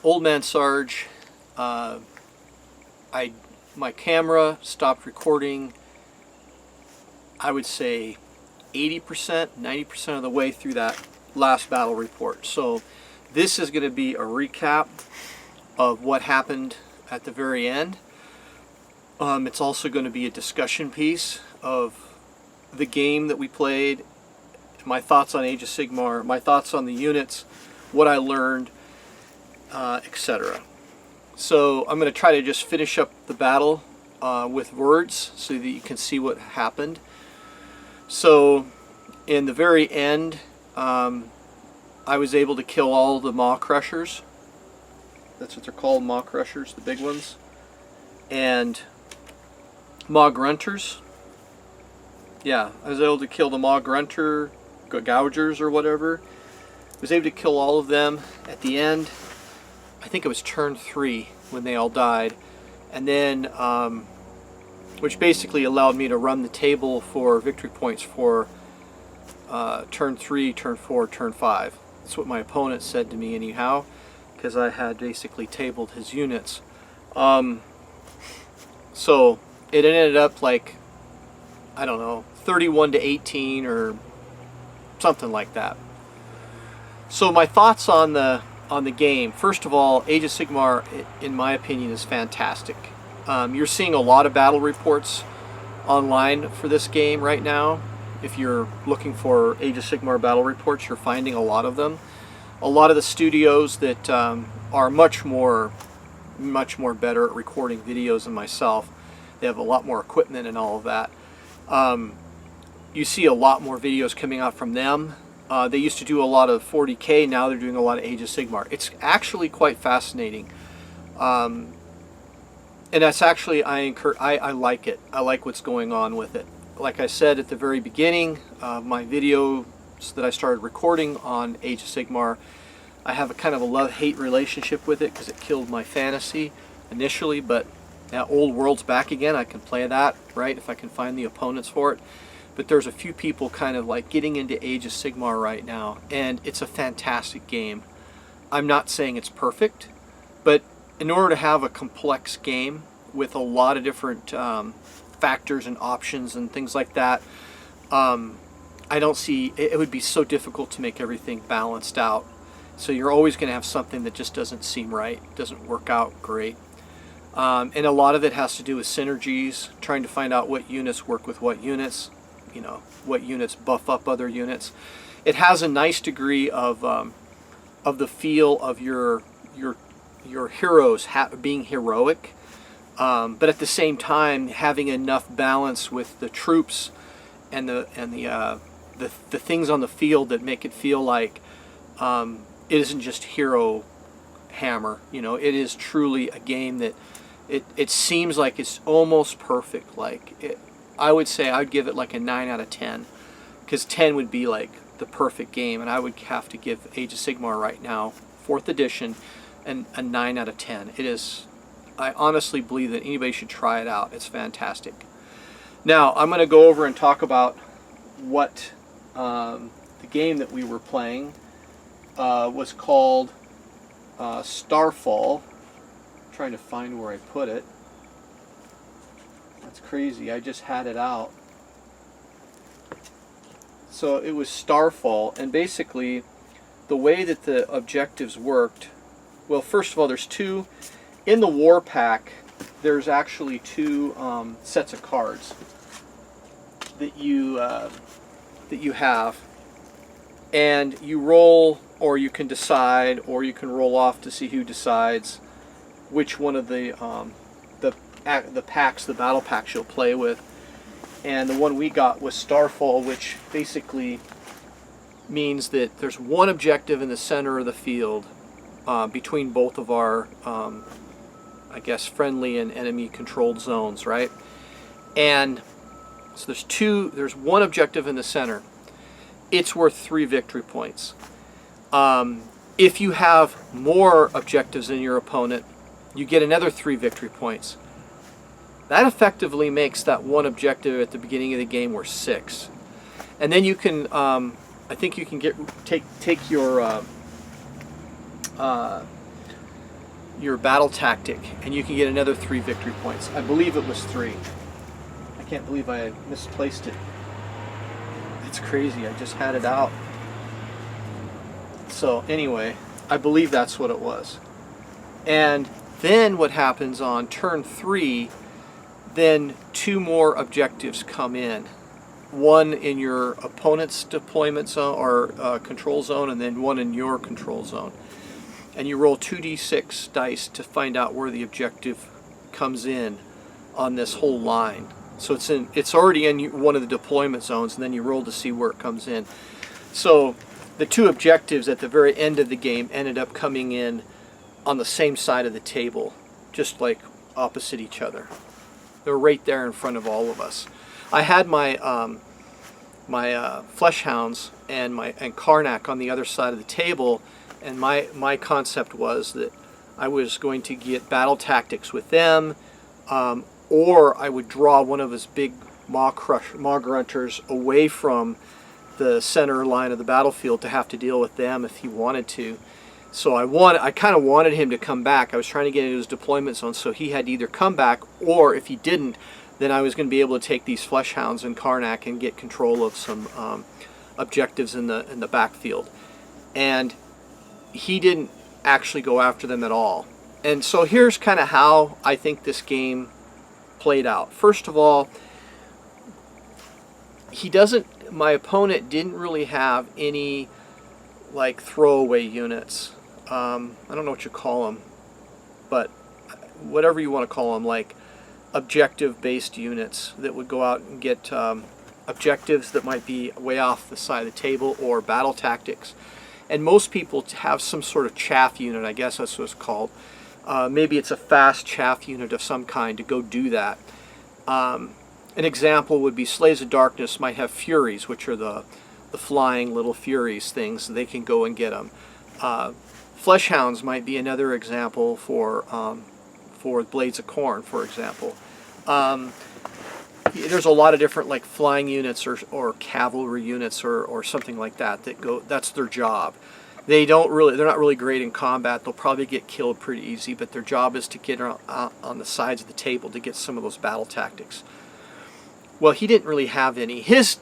Old Man Sarge, my camera stopped recording, I would say 80%, 90% of the way through that last battle report. So this is going to be a recap of what happened at the very end. It's also going to be a discussion piece of the game that we played, my thoughts on Age of Sigmar, my thoughts on the units, what I learned, etc. So I'm going to try to just finish up the battle with words so that you can see what happened. So in the very end, I was able to kill all the Maw Crushers. That's what they're called, Maw Crushers, the big ones. And Maw Grunters. Yeah, I was able to kill the Maw Grunter, Gougers or whatever. I was able to kill all of them at the end. I think it was turn 3 when they all died. And then, which basically allowed me to run the table for victory points for turn 3, turn 4, turn 5. That's what my opponent said to me anyhow, because I had basically tabled his units. So it ended up like, I don't know, 31 to 18 or something like that. So my thoughts on the game. First of all, Age of Sigmar, in my opinion, is fantastic. You're seeing a lot of battle reports online for this game right now. If you're looking for Age of Sigmar battle reports, you're finding a lot of them. A lot of the studios that are much more better at recording videos than myself. They have a lot more equipment and all of that. You see a lot more videos coming out from them. They used to do a lot of 40K, now they're doing a lot of Age of Sigmar. It's actually quite fascinating. And that's actually, I like it. I like what's going on with it. Like I said at the very beginning, my videos that I started recording on Age of Sigmar, I have a kind of a love-hate relationship with it because it killed my fantasy initially, but now Old World's back again. I can play that, right, if I can find the opponents for it. But there's a few people kind of like getting into Age of Sigmar right now, and it's a fantastic game. I'm not saying it's perfect, but in order to have a complex game with a lot of different factors and options and things like that, I don't see, it would be so difficult to make everything balanced out. So you're always going to have something that just doesn't seem right, doesn't work out great. And a lot of it has to do with synergies, trying to find out what units work with what units, you know, what units buff up other units. It has a nice degree of the feel of your heroes being heroic, but at the same time having enough balance with the troops and the things on the field that make it feel like it isn't just hero hammer. You know, it is truly a game that it seems like it's almost perfect. Like I would say I'd give it like a 9 out of 10, because 10 would be like the perfect game, and I would have to give Age of Sigmar right now, 4th edition, and a 9 out of 10. It is, I honestly believe that anybody should try it out. It's fantastic. Now I'm going to go over and talk about what the game that we were playing was called. Starfall. I'm trying to find where I put it. That's crazy. I just had it out. So it was Starfall, and basically the way that the objectives worked, well, first of all, there's two in the war pack. There's actually two sets of cards that you have, and you roll, or you can decide, or you can roll off to see who decides which one of the packs, the battle packs you'll play with. And the one we got was Starfall, which basically means that there's one objective in the center of the field between both of our, I guess, friendly and enemy controlled zones, right? And so there's one objective in the center. It's worth 3 victory points. If you have more objectives than your opponent, you get another 3 victory points. That effectively makes that one objective at the beginning of the game worth 6. And then you can, I think you can take your your battle tactic, and you can get another 3 victory points. I believe it was 3. I can't believe I misplaced it. It's crazy, I just had it out. So anyway, I believe that's what it was. And then what happens on turn 3, then 2 more objectives come in. One in your opponent's deployment zone or control zone, and then one in your control zone. And you roll 2d6 dice to find out where the objective comes in on this whole line. So it's already in one of the deployment zones, and then you roll to see where it comes in. So the 2 objectives at the very end of the game ended up coming in on the same side of the table, just like opposite each other. They're right there in front of all of us. I had my flesh hounds and Khorne on the other side of the table, and my concept was that I was going to get battle tactics with them, or I would draw one of his big maw grunters away from the center line of the battlefield to have to deal with them if he wanted to. So I kind of wanted him to come back. I was trying to get into his deployment zone, so he had to either come back, or if he didn't, then I was going to be able to take these flesh hounds and Khorne and get control of some objectives in the backfield. And he didn't actually go after them at all. And so here's kind of how I think this game played out. First of all, my opponent didn't really have any like throwaway units. I don't know what you call them, but whatever you want to call them, like objective-based units that would go out and get objectives that might be way off the side of the table, or battle tactics. And most people have some sort of chaff unit, I guess that's what it's called. Maybe it's a fast chaff unit of some kind to go do that. An example would be Slaves of Darkness might have Furies, which are the flying little Furies things. They can go and get them. Flesh Hounds might be another example for Blades of Khorne, for example. There's a lot of different like flying units or cavalry units or something like that go. That's their job. They're not really great in combat. They'll probably get killed pretty easy, but their job is to get on the sides of the table to get some of those battle tactics. Well, he didn't really have any. His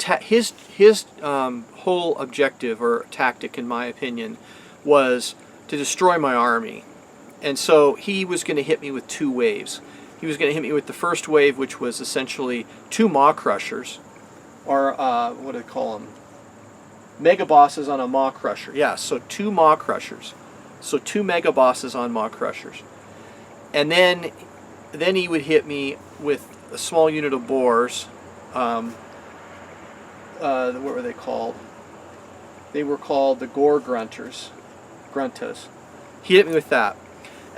whole objective or tactic, in my opinion, was to destroy my army. And so he was going to hit me with 2 waves. He was going to hit me with the first wave, which was essentially 2 maw crushers, or what do they call them? Mega bosses on a maw crusher. Yeah, so 2 maw crushers. So 2 mega bosses on maw crushers. And then he would hit me with a small unit of boars. What were they called? They were called the gore gruntas. He hit me with that.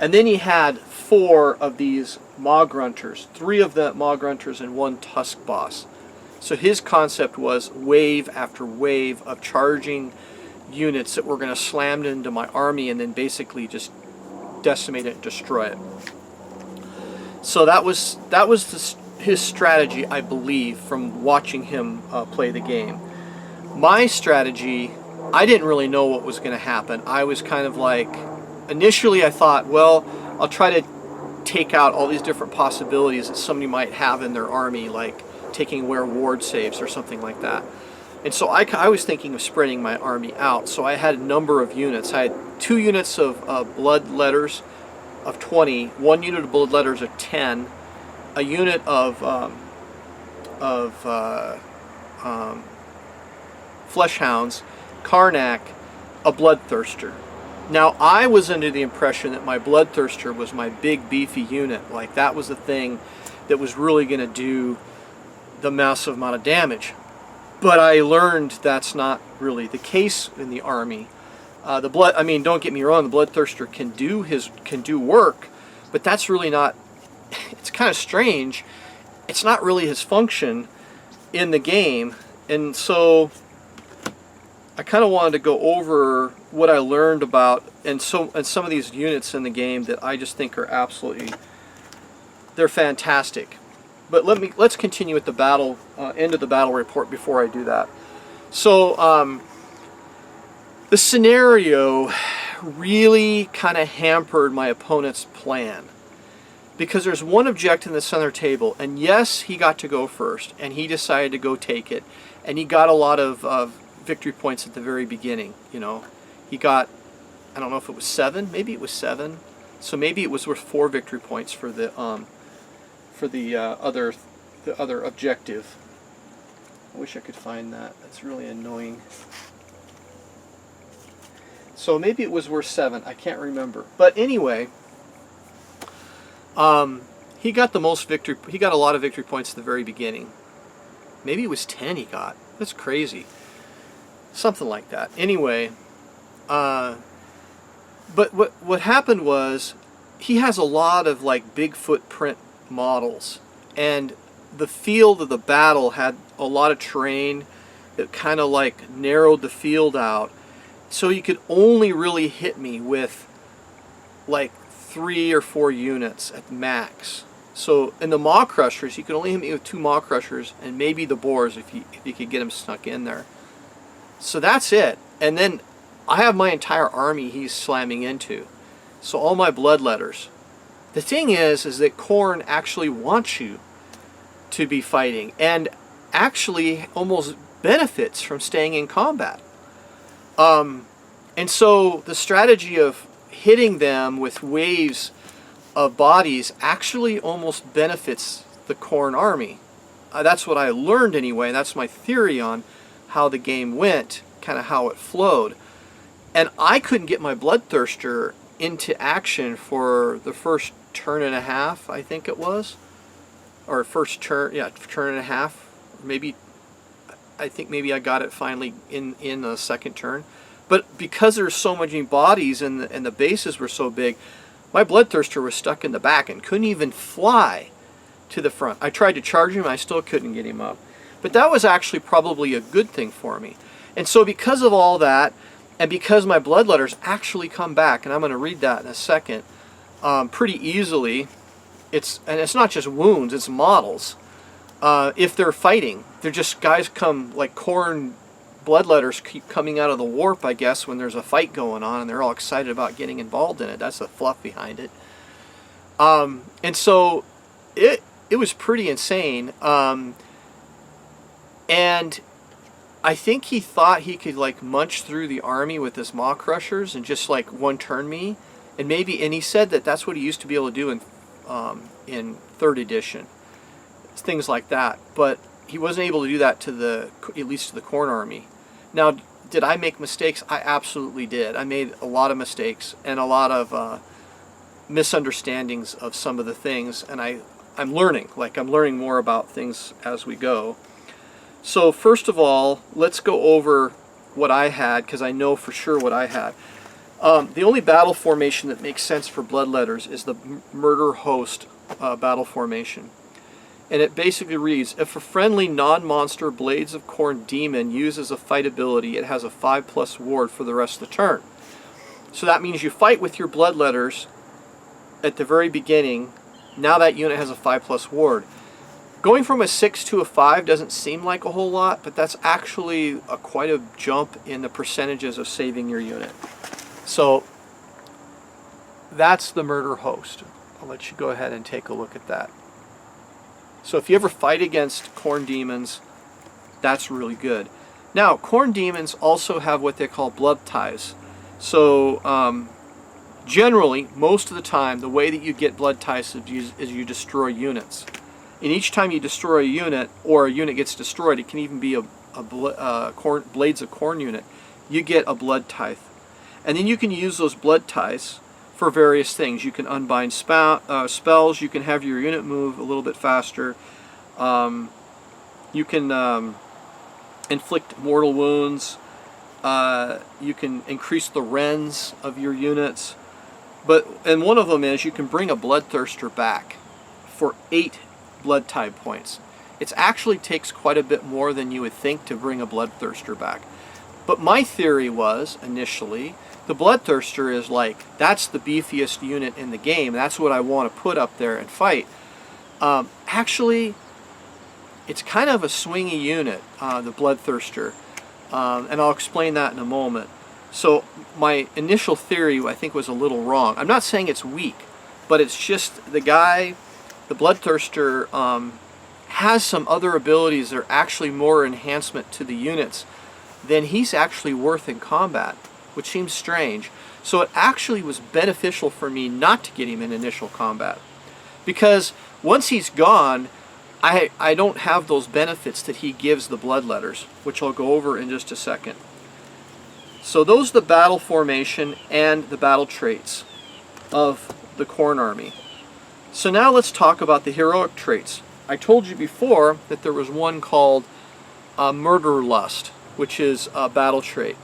And then he had 4 of these maw grunters, 3 of the maw grunters and 1 tusk boss. So his concept was wave after wave of charging units that were going to slam into my army and then basically just decimate it and destroy it. So that was his strategy, I believe, from watching him play the game. My strategy, I didn't really know what was going to happen. I was kind of like, initially I thought, well, I'll try to take out all these different possibilities that somebody might have in their army, like taking away ward saves or something like that. And so I was thinking of spreading my army out. So I had a number of units. I had 2 units of blood letters of 20, 1 unit of blood letters of 10, a unit of flesh hounds, Khorne, a bloodthirster. Now I was under the impression that my bloodthirster was my big beefy unit, like that was the thing that was really going to do the massive amount of damage. But I learned that's not really the case in the army. Don't get me wrong, the bloodthirster can do work, but that's really not. It's kind of strange. It's not really his function in the game, and so I kind of wanted to go over what I learned about and some of these units in the game that I just think are they're fantastic. But let's continue with the battle end of the battle report before I do that. So the scenario really kind of hampered my opponent's plan. Because there's one object in the center table, and yes, he got to go first, and he decided to go take it, and he got a lot of victory points at the very beginning. You know, he got, I don't know if it was 7, maybe it was 7, so maybe it was worth 4 victory points for the other objective. I wish I could find that. That's really annoying. So maybe it was worth 7. I can't remember. But anyway, he got the most victory. He got a lot of victory points at the very beginning. Maybe it was 10 he got. That's crazy. Something like that. Anyway, but what happened was he has a lot of like big footprint models, and the field of the battle had a lot of terrain that kind of like narrowed the field out, so you could only really hit me with like 3 or 4 units at max. So in the Maw Crushers, you could only hit me with 2 Maw Crushers and maybe the Boars if you could get them snuck in there. So that's it. And then I have my entire army he's slamming into. So all my Bloodletters. The thing is that Khorne actually wants you to be fighting, and actually almost benefits from staying in combat. And so the strategy of hitting them with waves of bodies actually almost benefits the Khorne army. That's what I learned anyway. That's my theory on how the game went, kind of how it flowed. And I couldn't get my Bloodthirster into action for the first turn and a half, I think it was. Or first turn, yeah, turn and a half. Maybe, I think maybe I got it finally in the second turn. But because there's so many bodies and the bases were so big, my Bloodthirster was stuck in the back and couldn't even fly to the front. I tried to charge him, I still couldn't get him up. But that was actually probably a good thing for me. And so because of all that, and because my Bloodletters actually come back, and I'm going to read that in a second, pretty easily, and it's not just wounds, it's models. If they're fighting, they're just guys come, like Khorne Bloodletters keep coming out of the warp, I guess, when there's a fight going on, and they're all excited about getting involved in it. That's the fluff behind it. And so it was pretty insane. And I think he thought he could like munch through the army with his Maw Crushers and just like one turn me, and he said that that's what he used to be able to do in 3rd edition, things like that. But he wasn't able to do that to at least to the Khorne army. Now, did I make mistakes? I absolutely did. I made a lot of mistakes and a lot of misunderstandings of some of the things, and I'm learning. Like, I'm learning more about things as we go. So first of all, let's go over what I had, because I know for sure what I had. The only battle formation that makes sense for Bloodletters is the Murder Host battle formation. And it basically reads, if a friendly non-monster Blades of Khorne demon uses a fight ability, it has a 5+ ward for the rest of the turn. So that means you fight with your Bloodletters at the very beginning. Now that unit has a 5+ ward. Going from a 6 to a 5 doesn't seem like a whole lot, but that's actually quite a jump in the percentages of saving your unit. So that's the Murder Host. I'll let you go ahead and take a look at that. So if you ever fight against Khorne demons, that's really good. Now, Khorne demons also have what they call blood ties. So generally, most of the time, the way that you get blood ties is you destroy units. And each time you destroy a unit, or a unit gets destroyed, it can even be a Blades of Khorne unit, you get a blood tithe. And then you can use those blood ties for various things. You can unbind spells, you can have your unit move a little bit faster, you can inflict mortal wounds, you can increase the rends of your units, and one of them is you can bring a Bloodthirster back for 8 blood tide points. It actually takes quite a bit more than you would think to bring a Bloodthirster back. But my theory was, initially, the Bloodthirster is like, that's the beefiest unit in the game. That's what I want to put up there and fight. Actually, it's kind of a swingy unit, the Bloodthirster. And I'll explain that in a moment. So my initial theory, I think, was a little wrong. I'm not saying it's weak, but it's just the guy, the Bloodthirster, has some other abilities that are actually more enhancement to the units than he's actually worth in combat, which seems strange. So it actually was beneficial for me not to get him in initial combat, because once he's gone, I don't have those benefits that he gives the Bloodletters, which I'll go over in just a second. So those are the battle formation and the battle traits of the Khorne army. So now let's talk about the heroic traits. I told you before that there was one called Murder Lust, which is a battle trait.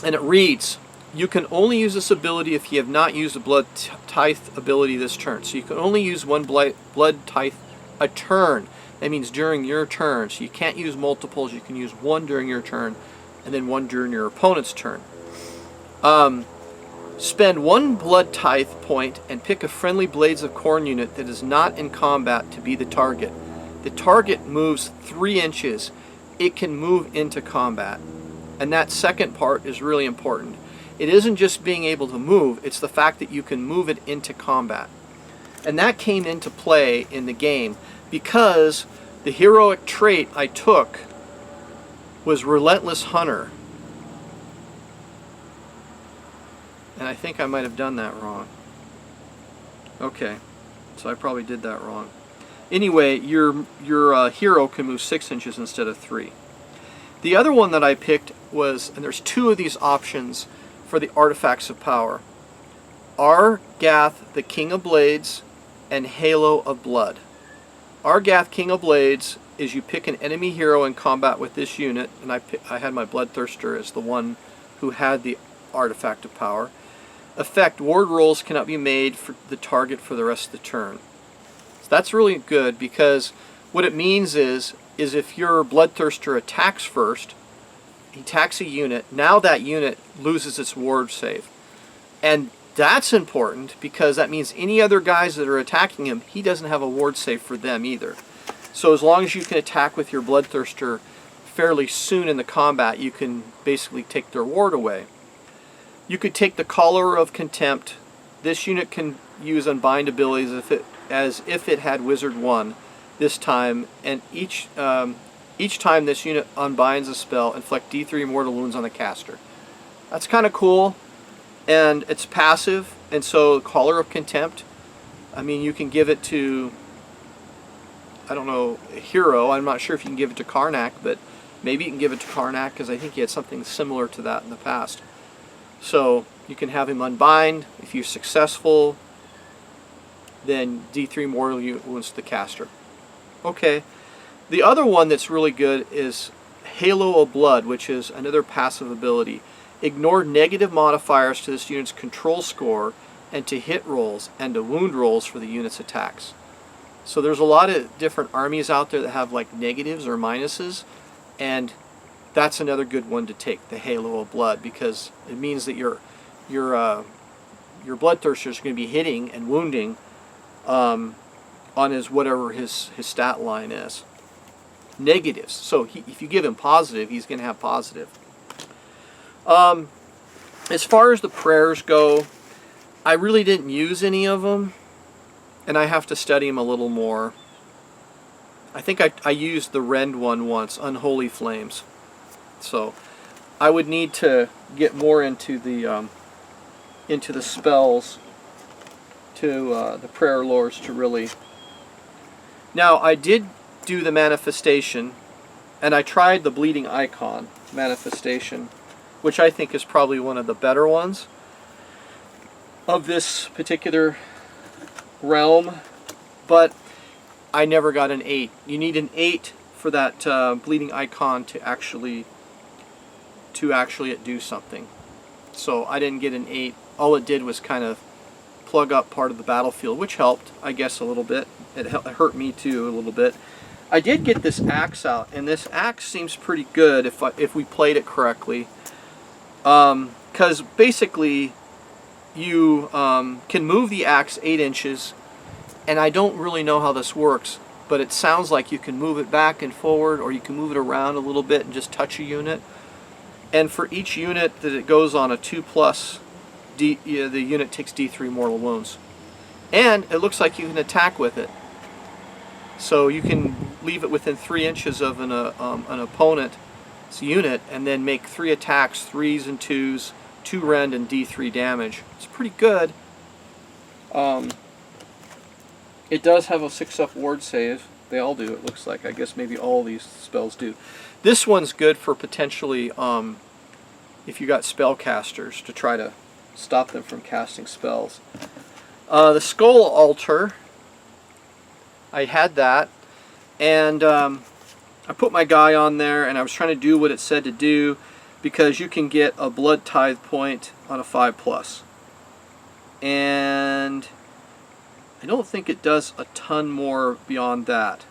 And it reads, you can only use this ability if you have not used the Blood Tithe ability this turn. So you can only use one Blood Tithe a turn. That means during your turn. So you can't use multiples. You can use one during your turn and then one during your opponent's turn. Spend one Blood Tithe point and pick a friendly Blades of Khorne unit that is not in combat to be the target. The target moves 3 inches. It can move into combat. And that second part is really important. It isn't just being able to move, it's the fact that you can move it into combat. And that came into play in the game because the heroic trait I took was Relentless Hunter. And I think I might have done that wrong. Okay, so I probably did that wrong. Anyway, your hero can move 6 inches instead of 3. The other one that I picked was, and there's 2 of these options for the Artifacts of Power. Argath, the King of Blades, and Halo of Blood. Argath, King of Blades, is you pick an enemy hero in combat with this unit, and I had my Bloodthirster as the one who had the Artifact of Power. Effect, ward rolls cannot be made for the target for the rest of the turn. So that's really good, because what it means is if your Bloodthirster attacks first, he attacks a unit, now that unit loses its ward save. And that's important because that means any other guys that are attacking him, he doesn't have a ward save for them either. So as long as you can attack with your Bloodthirster fairly soon in the combat, you can basically take their ward away. You could take the Collar of Contempt. This unit can use Unbind abilities as if it had Wizard 1 this time, and each time this unit unbinds a spell, inflict D3 mortal wounds on the caster. That's kind of cool, and it's passive, and so Collar of Contempt, I mean, you can give it to, I don't know, a hero. I'm not sure if you can give it to Karnak, but maybe you can give it to Karnak because I think he had something similar to that in the past. So you can have him unbind. If you're successful, then D3 mortal wounds to the caster. Okay. The other one that's really good is Halo of Blood, which is another passive ability. Ignore negative modifiers to this unit's control score and to hit rolls and to wound rolls for the unit's attacks. So there's a lot of different armies out there that have like negatives or minuses, and that's another good one to take, the Halo of Blood, because it means that your Bloodthirster is going to be hitting and wounding on his whatever his stat line is. Negatives. So if you give him positive, he's going to have positive. As far as the prayers go, I really didn't use any of them, and I have to study them a little more. I think I used the Rend one once, Unholy Flames. So I would need to get more into the spells, to the prayer lores to really. Now I did do the manifestation, and I tried the Bleeding Icon manifestation, which I think is probably one of the better ones of this particular realm, but I never got an 8. You need an 8 for that Bleeding Icon to actually do something. So I didn't get an 8. All it did was kind of plug up part of the battlefield, which helped, I guess, a little bit. It hurt me too a little bit. I did get this axe out, and this axe seems pretty good if we played it correctly. Because basically you can move the axe 8 inches, and I don't really know how this works, but it sounds like you can move it back and forward, or you can move it around a little bit and just touch a unit. and for each unit that it goes on a 2+, the unit takes D3 mortal wounds. And it looks like you can attack with it. So you can leave it within 3 inches of an opponent's unit and then make 3 attacks, 3s and 2s, 2 rend and D3 damage. It's pretty good. It does have a 6-up ward save. They all do, it looks like. I guess maybe all these spells do. This one's good for potentially if you got spellcasters to try to stop them from casting spells. The Skull Altar, I had that, and I put my guy on there, and I was trying to do what it said to do, because you can get a Blood Tithe point on a 5+. And I don't think it does a ton more beyond that.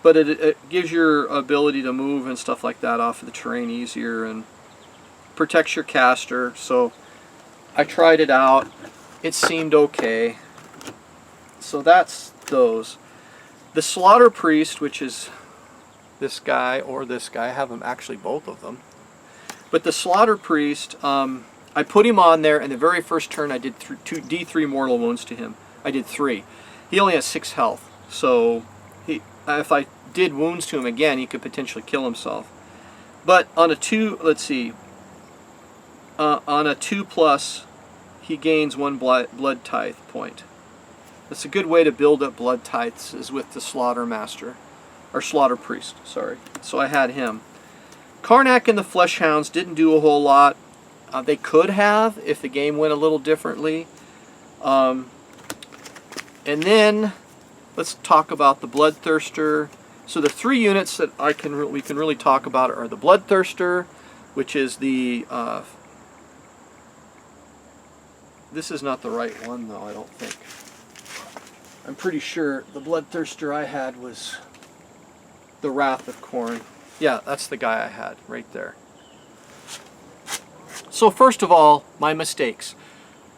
But it gives your ability to move and stuff like that off of the terrain easier, and protects your caster. So I tried it out. It seemed okay. So that's those. The Slaughter Priest, which is this guy or this guy, I have them actually both of them. But the Slaughter Priest, I put him on there, and the very first turn I did 2 D3 mortal wounds to him. I did 3. He only has 6 health, so if I did wounds to him again, he could potentially kill himself. But on a 2, let's see, on a 2+, he gains 1 blood tithe point. That's a good way to build up blood tithes, is with the Slaughter Master, or Slaughter Priest, sorry. So I had him. Karnak and the Fleshhounds didn't do a whole lot. They could have if the game went a little differently. And then let's talk about the Bloodthirster. So the 3 units that we can really talk about are the Bloodthirster, which is the this is not the right one though, I don't think. I'm pretty sure the Bloodthirster I had was the Wrath of Khorne. Yeah, that's the guy I had right there. So first of all, my mistakes.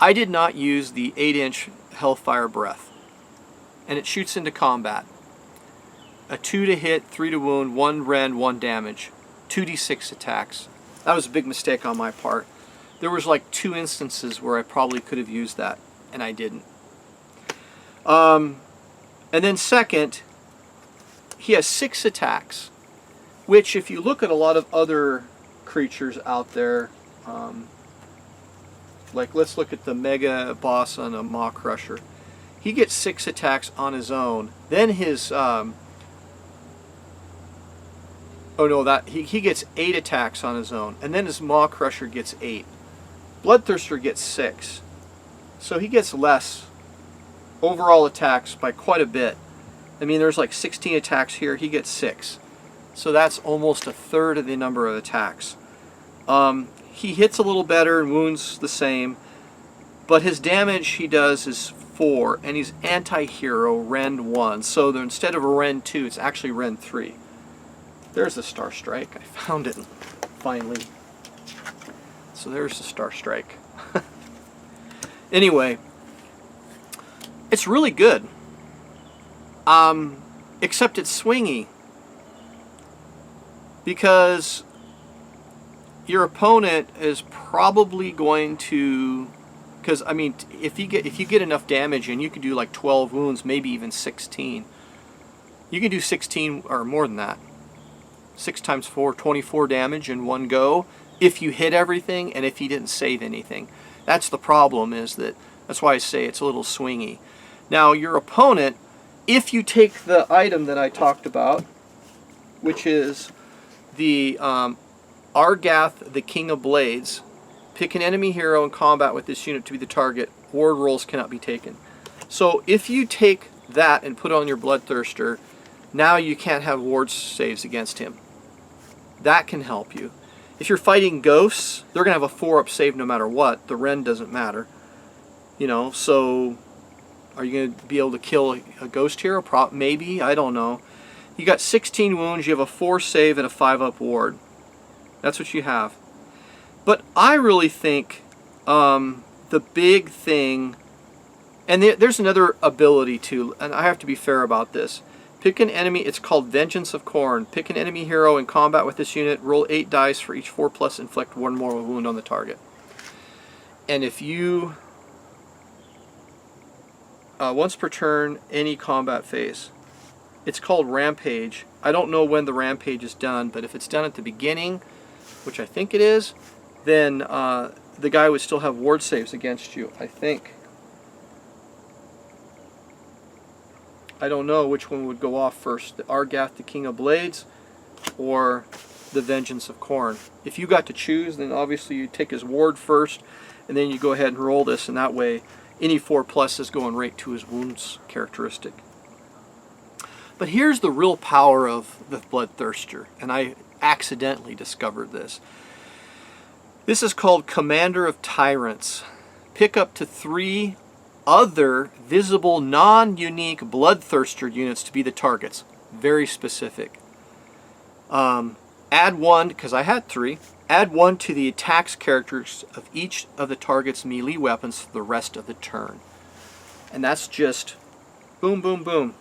I did not use the 8-inch Hellfire Breath, and it shoots into combat. A 2 to hit, 3 to wound, 1 rend, 1 damage, 2d6 attacks. That was a big mistake on my part. There was like 2 instances where I probably could have used that, and I didn't. And then second, he has 6 attacks, which if you look at a lot of other creatures out there, like let's look at the mega boss on a Maw Crusher. He gets 6 attacks on his own. Then his he gets 8 attacks on his own, and then his Maw Crusher gets 8. Bloodthirster gets 6, so he gets less overall attacks by quite a bit. I mean, there's like 16 attacks here. He gets 6, so that's almost a third of the number of attacks. He hits a little better and wounds the same, but his damage he does is 4, and he's anti-hero, rend 1. So instead of a rend 2, it's actually rend 3. There's the Star Strike. I found it finally. So there's the Star Strike. Anyway, it's really good. Except it's swingy, because your opponent is probably going to, because I mean, if you get enough damage, and you can do like 12 wounds, maybe even 16. You can do 16 or more than that. 6 times 4, 24 damage in one go if you hit everything and if he didn't save anything. That's the problem, that's why I say it's a little swingy. Now your opponent, if you take the item that I talked about, which is the Argath, the King of Blades, pick an enemy hero in combat with this unit to be the target. Ward rolls cannot be taken. So if you take that and put it on your Bloodthirster, now you can't have ward saves against him. That can help you. If you're fighting ghosts, they're going to have a 4-up save no matter what. The rend doesn't matter. You know, so are you going to be able to kill a ghost hero? Maybe, I don't know. You got 16 wounds, you have a 4 save and a 5-up ward. That's what you have. But I really think the big thing, and there's another ability too, and I have to be fair about this. Pick an enemy, it's called Vengeance of Khorne. Pick an enemy hero in combat with this unit, roll 8 dice for each 4+, inflict 1 mortal wound on the target. And if you, once per turn, any combat phase. It's called Rampage. I don't know when the Rampage is done, but if it's done at the beginning, which I think it is, then the guy would still have ward saves against you, I think. I don't know which one would go off first, the Argath, the King of Blades, or the Vengeance of Khorne. If you got to choose, then obviously you take his ward first, and then you go ahead and roll this, and that way any 4+ is going right to his wounds characteristic. But here's the real power of the Bloodthirster, and I accidentally discovered this. This is called Commander of Tyrants. Pick up to 3 other visible non-unique Bloodthirster units to be the targets. Very specific. Add 1, because I had 3, add 1 to the attacks characters of each of the target's melee weapons for the rest of the turn. And that's just boom, boom, boom.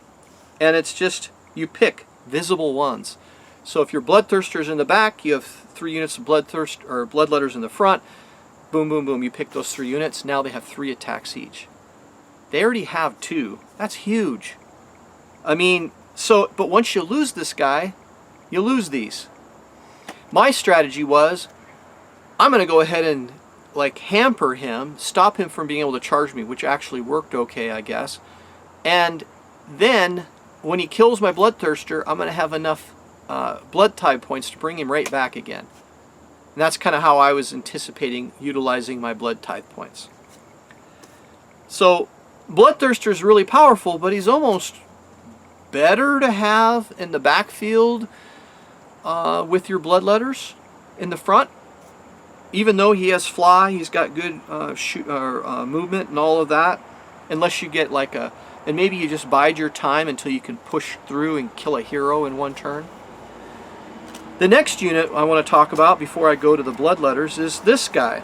And it's just, you pick visible ones. So if your Bloodthirster's in the back, you have 3 units of Bloodthirst or Bloodletters in the front. Boom, boom, boom. You pick those 3 units. Now they have 3 attacks each. They already have 2. That's huge. I mean, so, but once you lose this guy, you lose these. My strategy was, I'm going to go ahead and like hamper him, stop him from being able to charge me, which actually worked okay, I guess. And then when he kills my Bloodthirster, I'm going to have enough blood tide points to bring him right back again. And that's kind of how I was anticipating utilizing my blood tide points. So Bloodthirster is really powerful, but he's almost better to have in the backfield with your Bloodletters in the front. Even though he has fly, he's got good movement and all of that. Unless you get like a, and maybe you just bide your time until you can push through and kill a hero in 1 turn. The next unit I want to talk about before I go to the Bloodletters is this guy.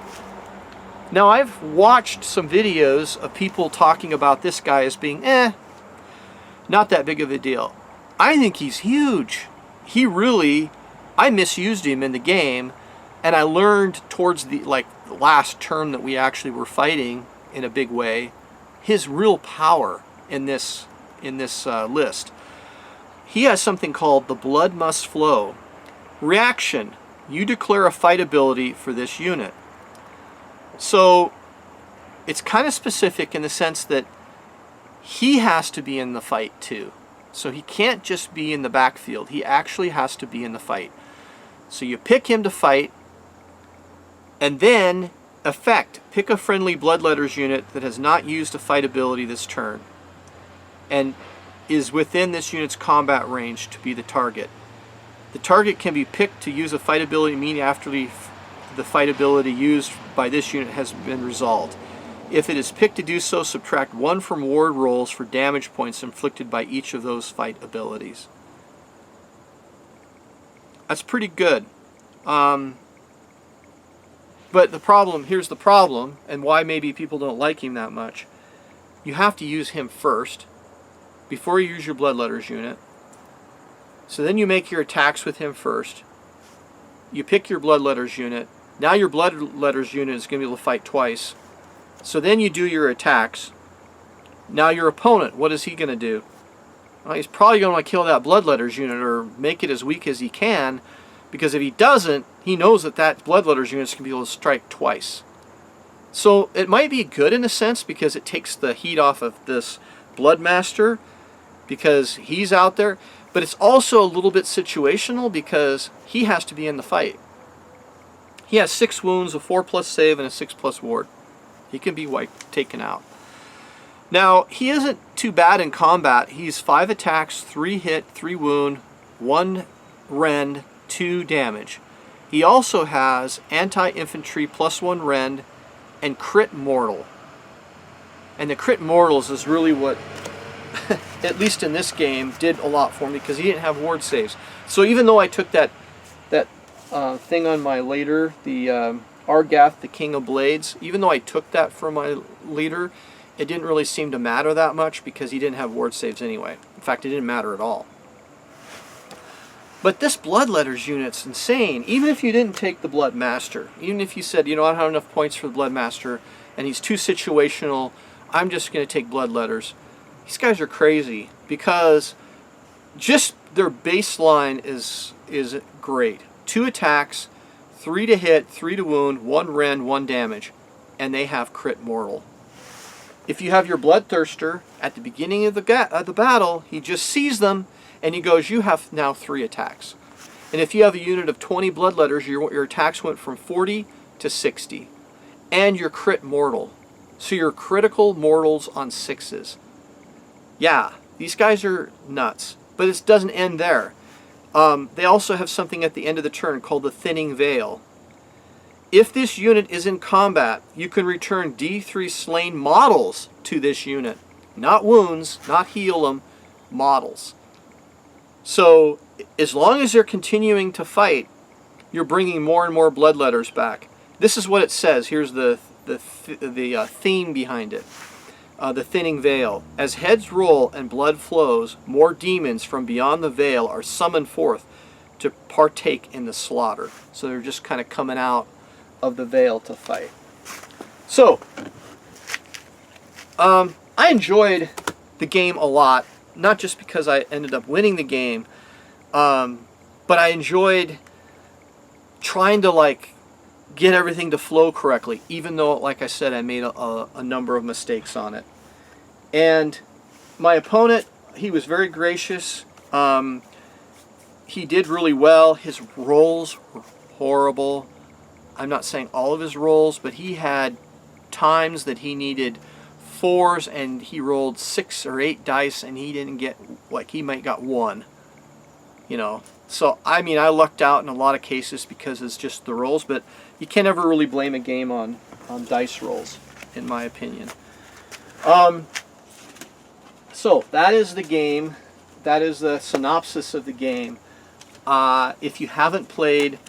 Now I've watched some videos of people talking about this guy as being not that big of a deal. I think he's huge. He really, I misused him in the game, and I learned towards the last turn that we actually were fighting in a big way, his real power in this list. He has something called the Blood Must Flow. Reaction, you declare a fight ability for this unit. So it's kind of specific in the sense that he has to be in the fight too. So he can't just be in the backfield. He actually has to be in the fight. So you pick him to fight, and then effect, pick a friendly Bloodletters unit that has not used a fight ability this turn and is within this unit's combat range to be the target. The target can be picked to use a fight ability immediately after the fight ability used by this unit has been resolved. If it is picked to do so, subtract 1 from ward rolls for damage points inflicted by each of those fight abilities. That's pretty good. But the problem, here's the problem, and why maybe people don't like him that much. You have to use him first, before you use your Bloodletters unit. So then you make your attacks with him first. You pick your Bloodletters unit. Now your Bloodletters unit is going to be able to fight twice. So then you do your attacks. Now your opponent, what is he going to do? Well, he's probably going to want to kill that Bloodletters unit or make it as weak as he can, because if he doesn't, he knows that that Bloodletters unit is going to be able to strike twice. So it might be good in a sense because it takes the heat off of this Bloodmaster because he's out there. But it's also a little bit situational because he has to be in the fight. He has 6 wounds, a 4+ save, and a 6+ ward. He can be taken out. Now, he isn't too bad in combat. He's 5 attacks, 3 hit, 3 wound, 1 rend, 2 damage. He also has anti-infantry +1 rend and crit mortal. And the crit mortals is really what, at least in this game, did a lot for me because he didn't have ward saves. So even though I took that thing on my leader, the Argath, the King of Blades, even though I took that for my leader, it didn't really seem to matter that much because he didn't have ward saves anyway. fact, it didn't matter at all. But this Bloodletters unit's insane. Even if you didn't take the Blood Master, even if you said, you know, I don't have enough points for the Blood Master, and he's too situational, I'm just going to take Bloodletters. These guys are crazy, because just their baseline is great. 2 attacks, 3 to hit, 3 to wound, 1 rend, 1 damage, and they have crit mortal. If you have your Bloodthirster at the beginning of the battle, he just sees them, and he goes, you have now 3 attacks. And if you have a unit of 20 Bloodletters, your attacks went from 40 to 60. And you're crit mortal. So you're critical mortals on 6s. Yeah, these guys are nuts. But it doesn't end there. They also have something at the end of the turn called the Thinning Veil. If this unit is in combat, you can return D3 slain models to this unit. Not wounds, not heal them, models. So, as long as they're continuing to fight, you're bringing more and more Bloodletters back. This is what it says. Here's the theme behind it. The Thinning Veil. As heads roll and blood flows, more demons from beyond the veil are summoned forth to partake in the slaughter. So they're just kind of coming out of the veil to fight. So, I enjoyed the game a lot. Not just because I ended up winning the game, but I enjoyed trying to get everything to flow correctly, even though, like I said, I made a number of mistakes on it. And my opponent, he was very gracious. He did really well. His rolls were horrible. I'm not saying all of his rolls, but he had times that he needed 4s and he rolled 6 or 8 dice and he didn't get, he might got 1, you know. So I mean, I lucked out in a lot of cases because it's just the rolls, but you can't ever really blame a game on dice rolls, in my opinion. So that is the game. That is the synopsis of the game. If you haven't played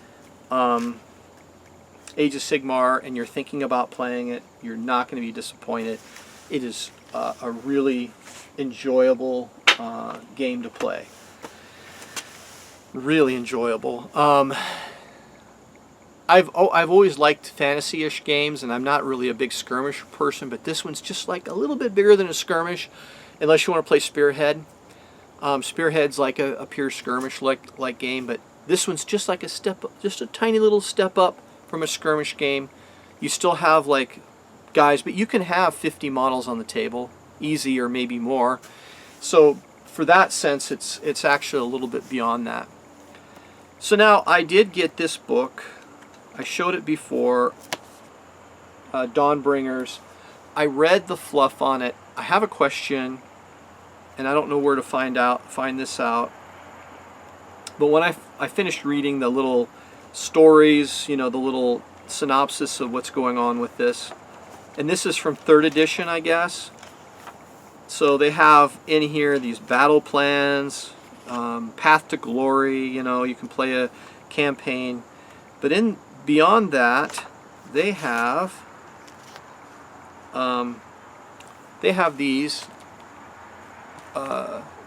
Age of Sigmar and you're thinking about playing it, you're not going to be disappointed. It is a really enjoyable game to play. Really enjoyable. I've always liked fantasy-ish games, and I'm not really a big skirmish person, but this one's just like a little bit bigger than a skirmish, unless you want to play Spearhead. Spearhead's like a pure skirmish like game, but this one's just like just a tiny little step up from a skirmish game. You still have guys, but you can have 50 models on the table, easy, or maybe more. So for that sense, it's actually a little bit beyond that. So now I did get this book. I showed it before, Dawnbringers. I read the fluff on it. I have a question, and I don't know where to find this out. But when I finished reading the little stories, you know, the little synopsis of what's going on with this, and this is from 3rd edition, I guess. So they have in here these battle plans, Path to Glory, you know, you can play a campaign. But beyond that, they have these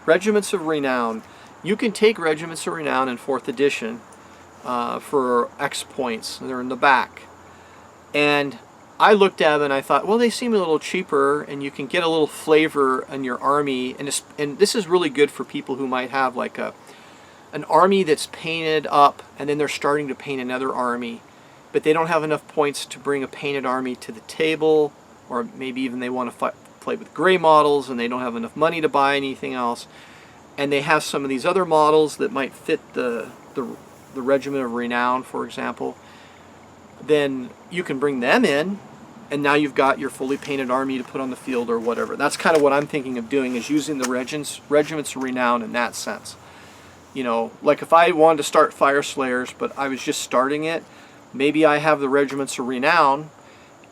Regiments of Renown. You can take Regiments of Renown in 4th edition for X points. They're in the back. And I looked at them and I thought, well, they seem a little cheaper, and you can get a little flavor in your army. And this is really good for people who might have an army that's painted up, and then they're starting to paint another army, but they don't have enough points to bring a painted army to the table, or maybe even they want to play with gray models and they don't have enough money to buy anything else, and they have some of these other models that might fit the Regiment of Renown, for example. Then you can bring them in, and now you've got your fully painted army to put on the field or whatever. That's kind of what I'm thinking of doing, is using the Regiments of Renown in that sense. You know, like if I wanted to start Fire Slayers, but I was just starting it, maybe I have the Regiments of Renown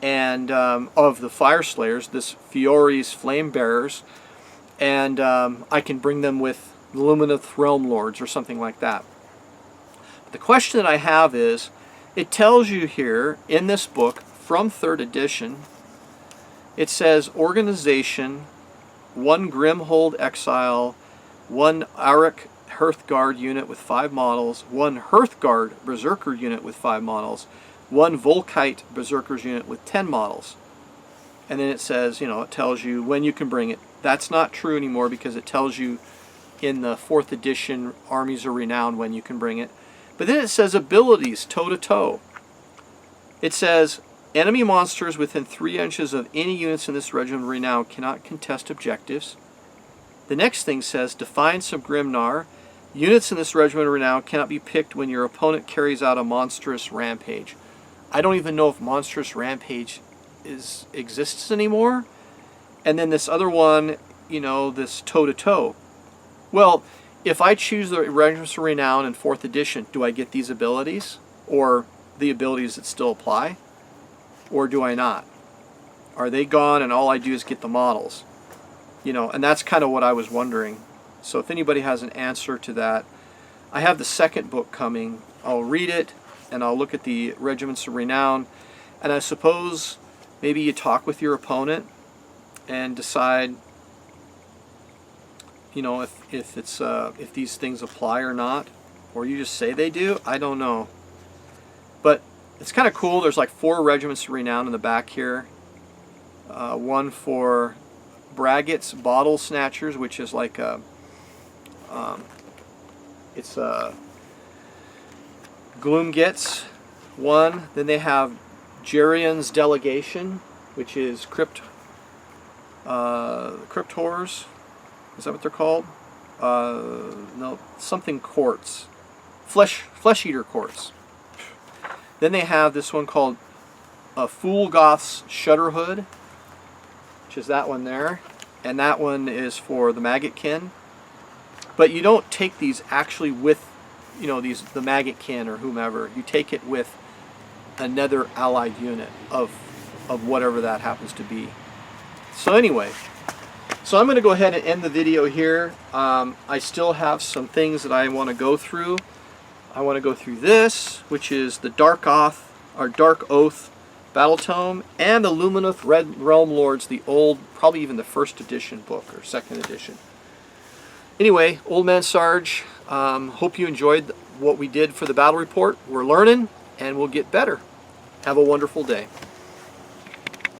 and of the Fire Slayers, this Fiore's Flame Bearers, and I can bring them with Lumineth Realm Lords or something like that. But the question that I have is, it tells you here in this book from 3rd edition, it says organization, 1 Grimhold Exile, 1 Auric Hearthguard unit with 5 models, 1 Hearthguard Berserker unit with 5 models, 1 Volkite Berserkers unit with 10 models. And then it says, you know, it tells you when you can bring it. That's not true anymore because it tells you in the 4th edition Armies of Renown when you can bring it. But then it says abilities toe-to-toe. It says enemy monsters within 3 inches of any units in this Regiment of Renown cannot contest objectives. The next thing says Defiance of Grimnar. Units in this Regiment of Renown cannot be picked when your opponent carries out a monstrous rampage. I don't even know if monstrous rampage exists anymore. And then this other one, you know, this toe-to-toe. Well, if I choose the Regiments of Renown in 4th edition, do I get these abilities? Or the abilities that still apply? Or do I not? Are they gone and all I do is get the models? You know, and that's kind of what I was wondering. So if anybody has an answer to that, I have the 2nd book coming. I'll read it and I'll look at the Regiments of Renown, and I suppose maybe you talk with your opponent and decide, you know, if these things apply or not, or you just say they do. I don't know, but it's kind of cool. There's like 4 Regiments of Renown in the back here. One for Braggett's Bottle Snatchers, which is like a it's a Gloomgit's one. Then they have Jerian's Delegation, which is Crypt Horrors. Is that what they're called? No, something Courts. Flesh Eater Courts. Then they have this one called Fool Goth's Shudderhood, which is that one there. And that one is for the Maggotkin. But you don't take these actually with, you know, the Maggotkin or whomever. You take it with another allied unit of whatever that happens to be. So anyway, so I'm going to go ahead and end the video here. I still have some things that I want to go through. I want to go through this, which is the Dark Oath Battle Tome, and the Lumineth Red Realm Lords, the old, probably even the 1st edition book or 2nd edition. Anyway, Old Man Sarge, hope you enjoyed what we did for the battle report. We're learning and we'll get better. Have a wonderful day.